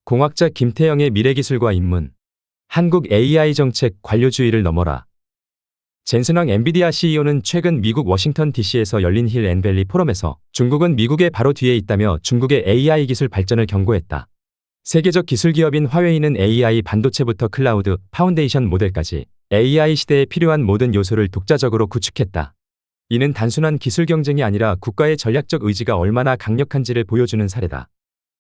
공학자 김태영의 미래기술과 입문. 한국 AI 정책 관료주의를 넘어라. 젠슨왕 엔비디아 CEO는 최근 미국 워싱턴 DC에서 열린 힐 앤 밸리 포럼에서 중국은 미국의 바로 뒤에 있다며 중국의 AI 기술 발전을 경고했다. 세계적 기술 기업인 화웨이는 AI 반도체부터 클라우드, 파운데이션 모델까지 AI 시대에 필요한 모든 요소를 독자적으로 구축했다. 이는 단순한 기술 경쟁이 아니라 국가의 전략적 의지가 얼마나 강력한지를 보여주는 사례다.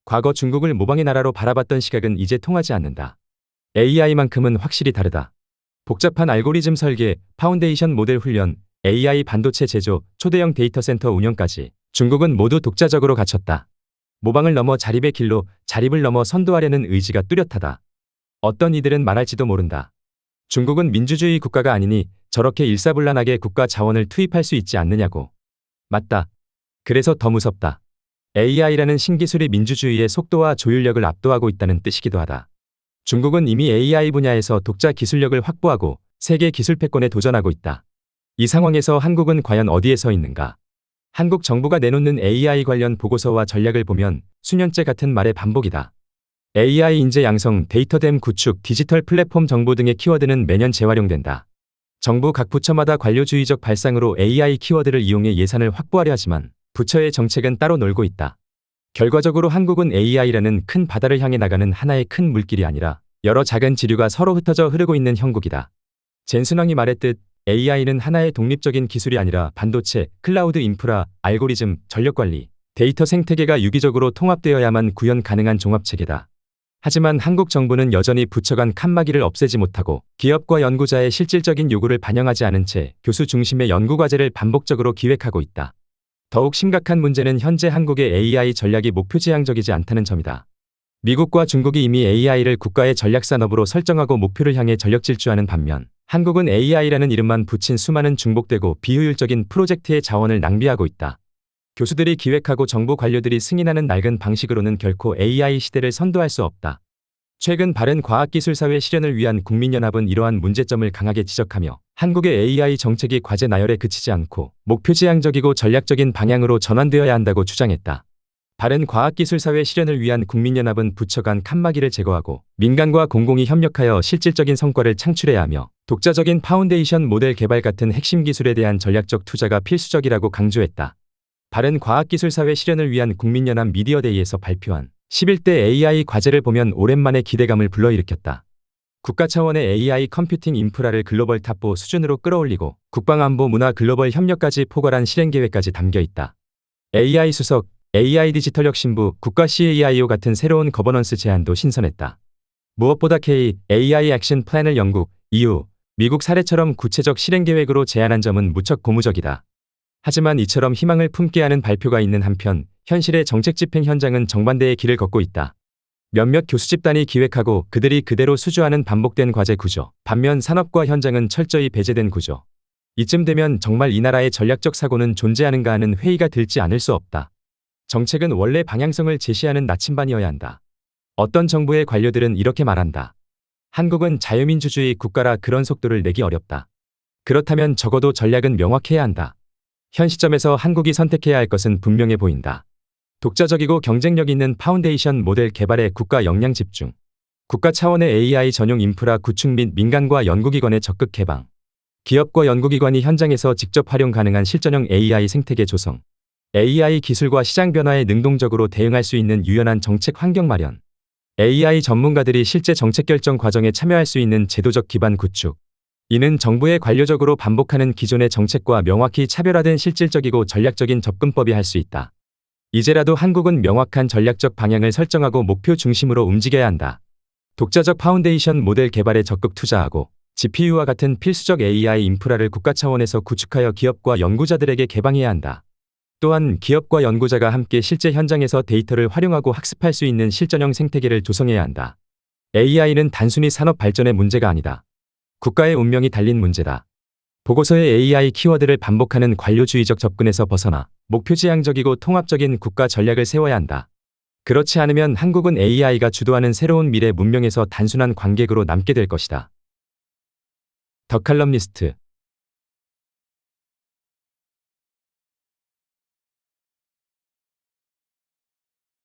과거 중국을 모방의 나라로 바라봤던 시각은 이제 통하지 않는다. AI만큼은 확실히 다르다. 복잡한 알고리즘 설계, 파운데이션 모델 훈련, AI 반도체 제조, 초대형 데이터 센터 운영까지 중국은 모두 독자적으로 갖췄다. 모방을 넘어 자립의 길로, 자립을 넘어 선도하려는 의지가 뚜렷하다. 어떤 이들은 말할지도 모른다. 중국은 민주주의 국가가 아니니 저렇게 일사불란하게 국가 자원을 투입할 수 있지 않느냐고. 맞다. 그래서 더 무섭다. AI라는 신기술이 민주주의의 속도와 조율력을 압도하고 있다는 뜻이기도 하다. 중국은 이미 AI 분야에서 독자 기술력을 확보하고 세계 기술 패권에 도전하고 있다. 이 상황에서 한국은 과연 어디에 서 있는가? 한국 정부가 내놓는 AI 관련 보고서와 전략을 보면 수년째 같은 말의 반복이다. AI 인재 양성, 데이터댐 구축, 디지털 플랫폼 정보 등의 키워드는 매년 재활용된다. 정부 각 부처마다 관료주의적 발상으로 AI 키워드를 이용해 예산을 확보하려 하지만 부처의 정책은 따로 놀고 있다. 결과적으로 한국은 AI라는 큰 바다를 향해 나가는 하나의 큰 물길이 아니라 여러 작은 지류가 서로 흩어져 흐르고 있는 형국이다. 젠슨왕이 말했듯 AI는 하나의 독립적인 기술이 아니라 반도체, 클라우드 인프라, 알고리즘, 전력관리, 데이터 생태계가 유기적으로 통합되어야만 구현 가능한 종합체계다. 하지만 한국 정부는 여전히 부처 간 칸막이를 없애지 못하고 기업과 연구자의 실질적인 요구를 반영하지 않은 채 교수 중심의 연구과제를 반복적으로 기획하고 있다. 더욱 심각한 문제는 현재 한국의 AI 전략이 목표지향적이지 않다는 점이다. 미국과 중국이 이미 AI를 국가의 전략산업으로 설정하고 목표를 향해 전력 질주하는 반면 한국은 AI라는 이름만 붙인 수많은 중복되고 비효율적인 프로젝트의 자원을 낭비하고 있다. 교수들이 기획하고 정부 관료들이 승인하는 낡은 방식으로는 결코 AI 시대를 선도할 수 없다. 최근 바른 과학기술사회 실현을 위한 국민연합은 이러한 문제점을 강하게 지적하며 한국의 AI 정책이 과제 나열에 그치지 않고 목표지향적이고 전략적인 방향으로 전환되어야 한다고 주장했다. 바른 과학기술사회 실현을 위한 국민연합은 부처 간 칸막이를 제거하고 민간과 공공이 협력하여 실질적인 성과를 창출해야 하며 독자적인 파운데이션 모델 개발 같은 핵심 기술에 대한 전략적 투자가 필수적이라고 강조했다. 바른 과학기술사회 실현을 위한 국민연합 미디어데이에서 발표한 11대 AI 과제를 보면 오랜만에 기대감을 불러일으켰다. 국가 차원의 AI 컴퓨팅 인프라를 글로벌 탑5 수준으로 끌어올리고 국방안보 문화 글로벌 협력까지 포괄한 실행계획까지 담겨 있다. AI 수석, AI 디지털 혁신부, 국가 CAIO 같은 새로운 거버넌스 제안도 신선했다. 무엇보다 AI 액션 플랜을 영국, EU, 미국 사례처럼 구체적 실행계획으로 제안한 점은 무척 고무적이다. 하지만 이처럼 희망을 품게 하는 발표가 있는 한편 현실의 정책 집행 현장은 정반대의 길을 걷고 있다. 몇몇 교수 집단이 기획하고 그들이 그대로 수주하는 반복된 과제 구조, 반면 산업과 현장은 철저히 배제된 구조. 이쯤 되면 정말 이 나라의 전략적 사고는 존재하는가 하는 회의가 들지 않을 수 없다. 정책은 원래 방향성을 제시하는 나침반이어야 한다. 어떤 정부의 관료들은 이렇게 말한다. 한국은 자유민주주의 국가라 그런 속도를 내기 어렵다. 그렇다면 적어도 전략은 명확해야 한다. 현 시점에서 한국이 선택해야 할 것은 분명해 보인다. 독자적이고 경쟁력 있는 파운데이션 모델 개발에 국가 역량 집중. 국가 차원의 AI 전용 인프라 구축 및 민간과 연구기관의 적극 개방. 기업과 연구기관이 현장에서 직접 활용 가능한 실전형 AI 생태계 조성. AI 기술과 시장 변화에 능동적으로 대응할 수 있는 유연한 정책 환경 마련. AI 전문가들이 실제 정책 결정 과정에 참여할 수 있는 제도적 기반 구축. 이는 정부의 관료적으로 반복하는 기존의 정책과 명확히 차별화된 실질적이고 전략적인 접근법이 할 수 있다. 이제라도 한국은 명확한 전략적 방향을 설정하고 목표 중심으로 움직여야 한다. 독자적 파운데이션 모델 개발에 적극 투자하고 GPU와 같은 필수적 AI 인프라를 국가 차원에서 구축하여 기업과 연구자들에게 개방해야 한다. 또한 기업과 연구자가 함께 실제 현장에서 데이터를 활용하고 학습할 수 있는 실전형 생태계를 조성해야 한다. AI는 단순히 산업 발전의 문제가 아니다. 국가의 운명이 달린 문제다. 보고서의 AI 키워드를 반복하는 관료주의적 접근에서 벗어나 목표지향적이고 통합적인 국가 전략을 세워야 한다. 그렇지 않으면 한국은 AI가 주도하는 새로운 미래 문명에서 단순한 관객으로 남게 될 것이다. 더 칼럼니스트